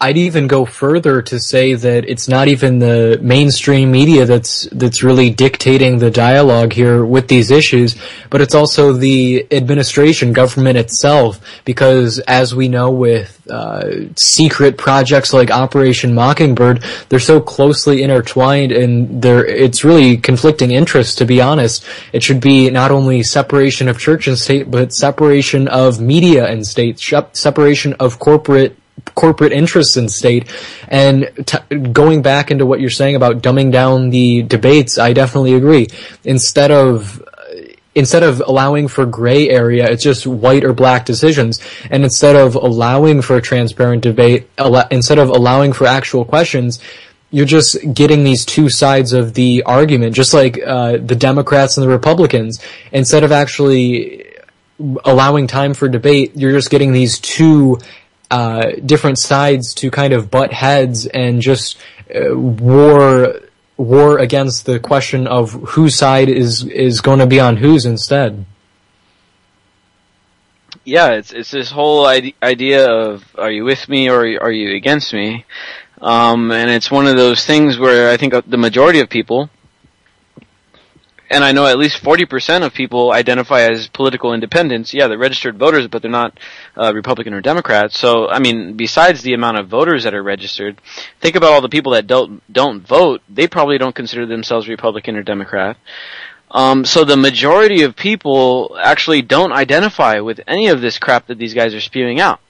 I'd even go further to say that it's not even the mainstream media that's really dictating the dialogue here with these issues, but it's also the administration, government itself, because as we know with secret projects like Operation Mockingbird, they're so closely intertwined, and it's really conflicting interests, to be honest. It should be not only separation of church and state, but separation of media and state, separation of corporate interests in state. And going back into what you're saying about dumbing down the debates, I definitely agree. Instead of allowing for gray area, it's just white or black decisions. And instead of allowing for a transparent debate, instead of allowing for actual questions, you're just getting these two sides of the argument, just like the Democrats and the Republicans. Instead of actually allowing time for debate, you're just getting these two different sides to kind of butt heads and just war against the question of whose side is going to be on whose instead. Yeah, it's this whole idea of, are you with me or are you against me? And it's one of those things where I think the majority of people, and I know at least 40% of people identify as political independents. Yeah, they're registered voters, but they're not Republican or Democrat. So, I mean, besides the amount of voters that are registered, think about all the people that don't vote. They probably don't consider themselves Republican or Democrat. So the majority of people actually don't identify with any of this crap that these guys are spewing out.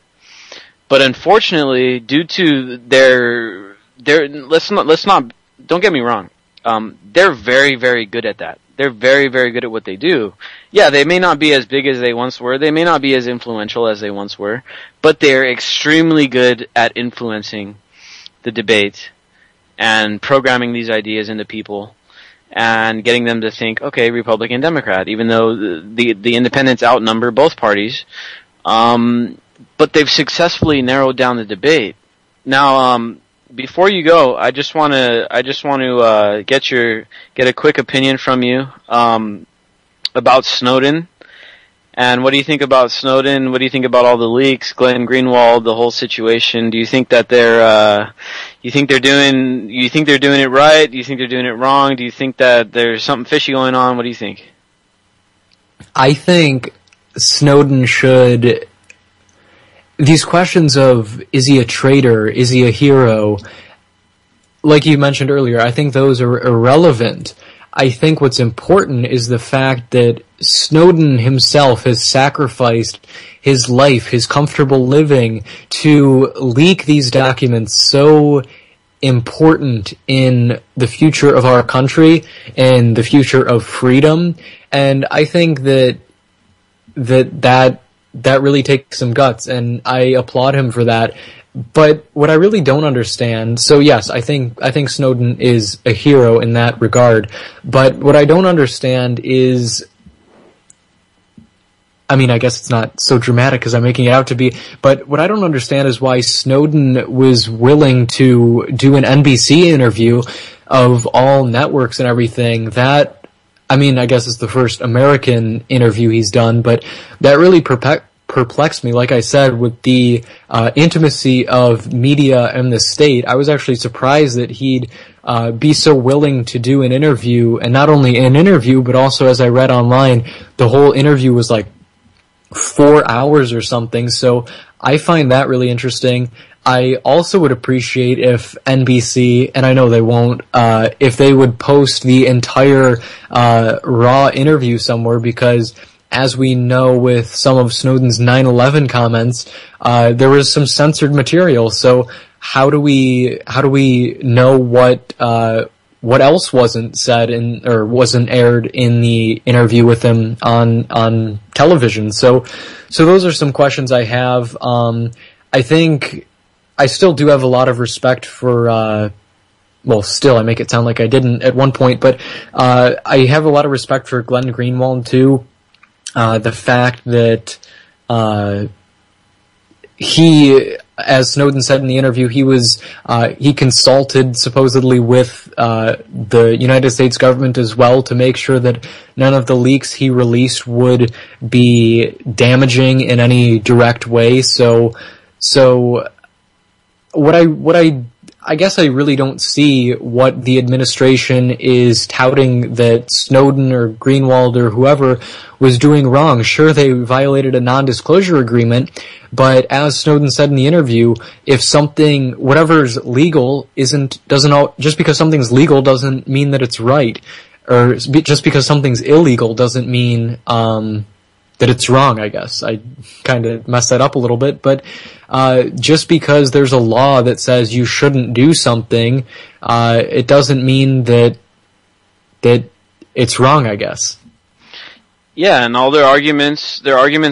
But unfortunately, due to their don't get me wrong, they're very, very good at that. They're very, very good at what they do. Yeah, they may not be as big as they once were. They may not be as influential as they once were, but they're extremely good at influencing the debate and programming these ideas into people and getting them to think, okay, Republican, Democrat, even though the independents outnumber both parties. But they've successfully narrowed down the debate. Now, before you go, I just want to get a quick opinion from you about Snowden. And what do you think about Snowden? What do you think about all the leaks, Glenn Greenwald, the whole situation? Do you think that you think they're doing it right? Do you think they're doing it wrong? Do you think that there's something fishy going on? What do you think? I think Snowden should. These questions of, is he a traitor, is he a hero, like you mentioned earlier, I think those are irrelevant. I think what's important is the fact that Snowden himself has sacrificed his life, his comfortable living, to leak these documents so important in the future of our country and the future of freedom. And I think that really takes some guts, and I applaud him for that. But what I really don't understand, so yes, I think Snowden is a hero in that regard, but what I don't understand is, I mean, I guess it's not so dramatic as I'm making it out to be, but what I don't understand is why Snowden was willing to do an NBC interview of all networks and everything. That, I mean, I guess it's the first American interview he's done, but that really perplexed me. Like I said, with the intimacy of media and the state, I was actually surprised that he'd be so willing to do an interview, and not only an interview, but also, as I read online, the whole interview was like 4 hours or something, so I find that really interesting. I also would appreciate if NBC, and I know they won't, if they would post the entire raw interview somewhere, because as we know with some of Snowden's 9/11 comments, there was some censored material. So how do we know what else wasn't said or wasn't aired in the interview with him on television? So those are some questions I have. I think I still do have a lot of respect for, well, still, I make it sound like I didn't at one point, but I have a lot of respect for Glenn Greenwald too. The fact that he, as Snowden said in the interview, he consulted supposedly with the United States government as well to make sure that none of the leaks he released would be damaging in any direct way. So I guess I really don't see what the administration is touting that Snowden or Greenwald or whoever was doing wrong. Sure, they violated a non-disclosure agreement, but as Snowden said in the interview, if something, whatever's legal just because something's legal doesn't mean that it's right, or just because something's illegal doesn't mean, that it's wrong, I guess. I kind of messed that up a little bit, but just because there's a law that says you shouldn't do something, it doesn't mean that it's wrong, I guess. Yeah, and all their arguments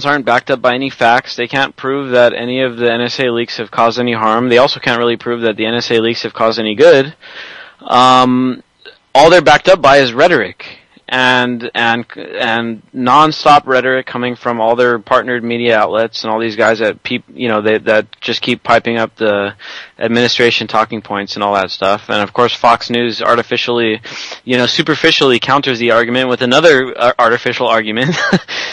aren't backed up by any facts. They can't prove that any of the NSA leaks have caused any harm. They also can't really prove that the NSA leaks have caused any good. All they're backed up by is rhetoric. And non-stop rhetoric coming from all their partnered media outlets and all these guys that that just keep piping up the administration talking points and all that stuff. And of course, Fox News artificially, superficially counters the argument with another artificial argument.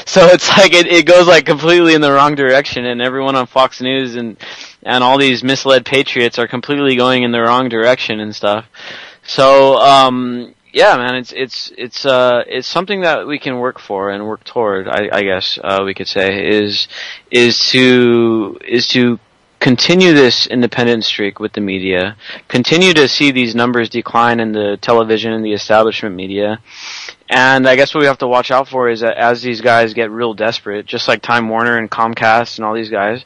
So it's like it goes like completely in the wrong direction, and everyone on Fox News and all these misled patriots are completely going in the wrong direction and stuff. So yeah, man, it's something that we can work for and work toward. I guess we could say is to continue this independent streak with the media, continue to see these numbers decline in the television and the establishment media, And I guess what we have to watch out for is that as these guys get real desperate, just like Time Warner and Comcast and all these guys,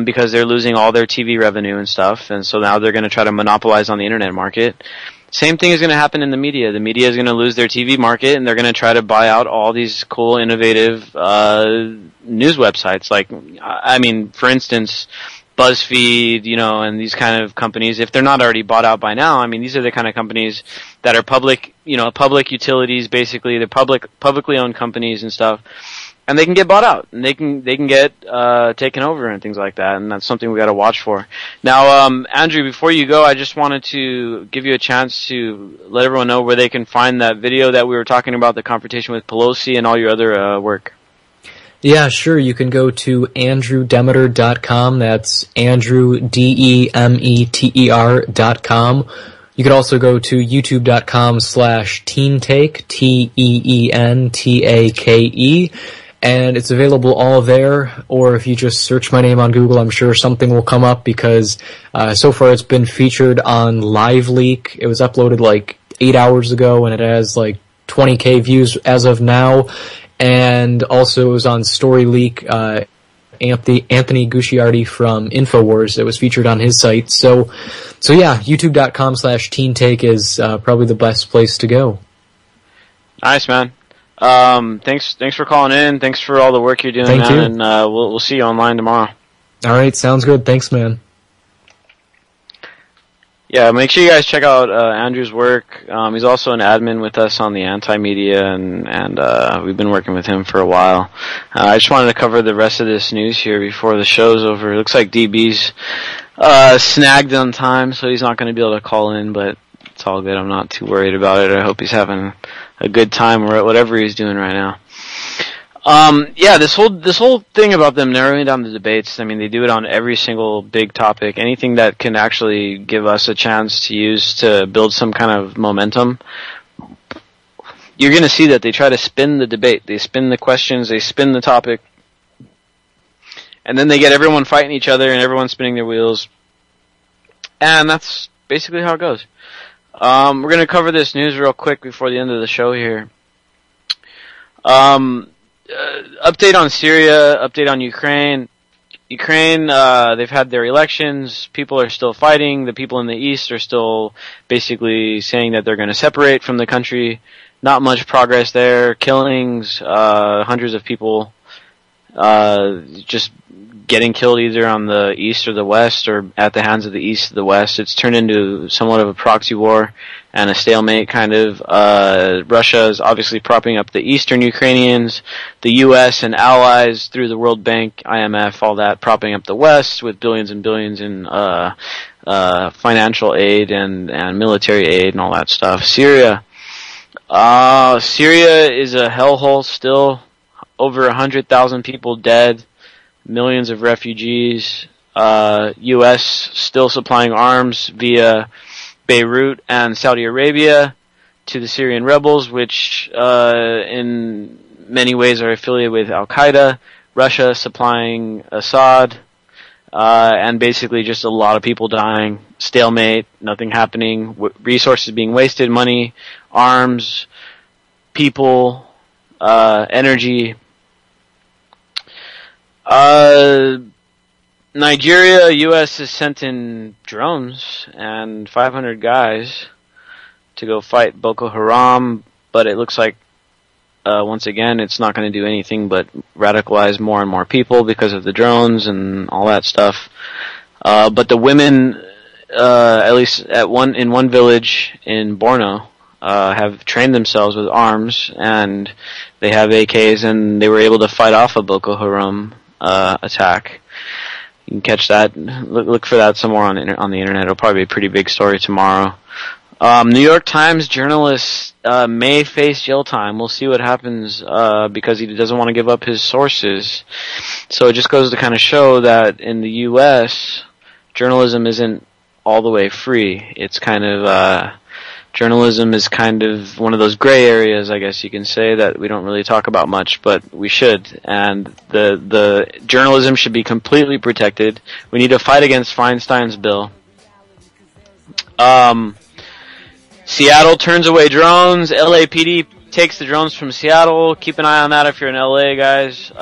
because they're losing all their TV revenue and stuff, and so now they're going to try to monopolize on the internet market. Same thing is going to happen in the media. The media is going to lose their TV market, and they're going to try to buy out all these cool, innovative news websites. Like, I mean, for instance, BuzzFeed, you know, and these kind of companies, if they're not already bought out by now, I mean, these are the kind of companies that are public, you know, public utilities, basically. They're publicly owned companies and stuff. And they can get bought out, and they can get taken over and things like that, and that's something we got to watch for. Now, Andrew, before you go, I just wanted to give you a chance to let everyone know where they can find that video that we were talking about, the confrontation with Pelosi and all your other work. Yeah, sure. You can go to andrewdemeter.com. That's Andrew, DEMETER.com. You could also go to youtube.com/teentake, TEENTAKE. And it's available all there, or if you just search my name on Google, I'm sure something will come up, because so far it's been featured on LiveLeak. It was uploaded like 8 hours ago, and it has like 20K views as of now. And also it was on StoryLeak. Anthony Gucciardi from InfoWars, it was featured on his site. So yeah, youtube.com/teentake is probably the best place to go. Nice, man. Thanks for calling in. Thanks for all the work you're doing, Thank you. And we'll see you online tomorrow. All right, sounds good. Thanks, man. Yeah, make sure you guys check out Andrew's work. He's also an admin with us on the Anti-Media, and we've been working with him for a while. I just wanted to cover the rest of this news here before the show's over. It looks like DB's snagged on time, so he's not going to be able to call in, but it's all good. I'm not too worried about it. I hope he's having a good time or whatever he's doing right now. Yeah, this whole thing about them narrowing down the debates, I mean, they do it on every single big topic. Anything that can actually give us a chance to use to build some kind of momentum. You're going to see that they try to spin the debate. They spin the questions, they spin the topic, and then they get everyone fighting each other and everyone spinning their wheels. And that's basically how it goes. We're going to cover this news real quick before the end of the show here. Update on Syria, update on Ukraine. Ukraine, they've had their elections. People are still fighting. The people in the east are still basically saying that they're going to separate from the country. Not much progress there. Killings, hundreds of people just getting killed either on the east or the west, or at the hands of the east or the west. It's turned into somewhat of a proxy war and a stalemate, kind of. Russia is obviously propping up the eastern Ukrainians, the U.S. and allies through the World Bank, IMF, all that, propping up the west with billions and billions in financial aid and military aid and all that stuff. Syria is a hellhole still. Over 100,000 people dead. Millions of refugees. U.S. still supplying arms via Beirut and Saudi Arabia to the Syrian rebels, which in many ways are affiliated with Al-Qaeda. Russia supplying Assad, and basically just a lot of people dying. Stalemate, nothing happening, resources being wasted, money, arms, people, energy. Nigeria, U.S. has sent in drones and 500 guys to go fight Boko Haram, but it looks like, once again, it's not going to do anything but radicalize more and more people because of the drones and all that stuff. But the women, at least in one village in Borno, have trained themselves with arms, and they have AKs, and they were able to fight off a Boko Haram attack. You can catch that. Look for that somewhere on the internet. It'll probably be a pretty big story tomorrow. New York Times journalist may face jail time. We'll see what happens because he doesn't want to give up his sources. So it just goes to kind of show that in the U.S., journalism isn't all the way free. It's kind of journalism is kind of one of those gray areas, I guess you can say, that we don't really talk about much, but we should. And the journalism should be completely protected. We need to fight against Feinstein's bill. Seattle turns away drones. LAPD takes the drones from Seattle. Keep an eye on that if you're in LA, guys.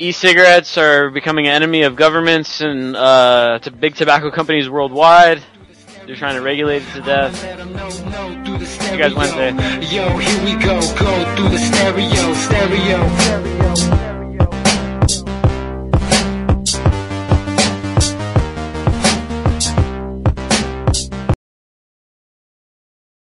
E-cigarettes are becoming an enemy of governments and to big tobacco companies worldwide. They're trying to regulate it to death. See you guys Wednesday. Yo, here we go through the stereo.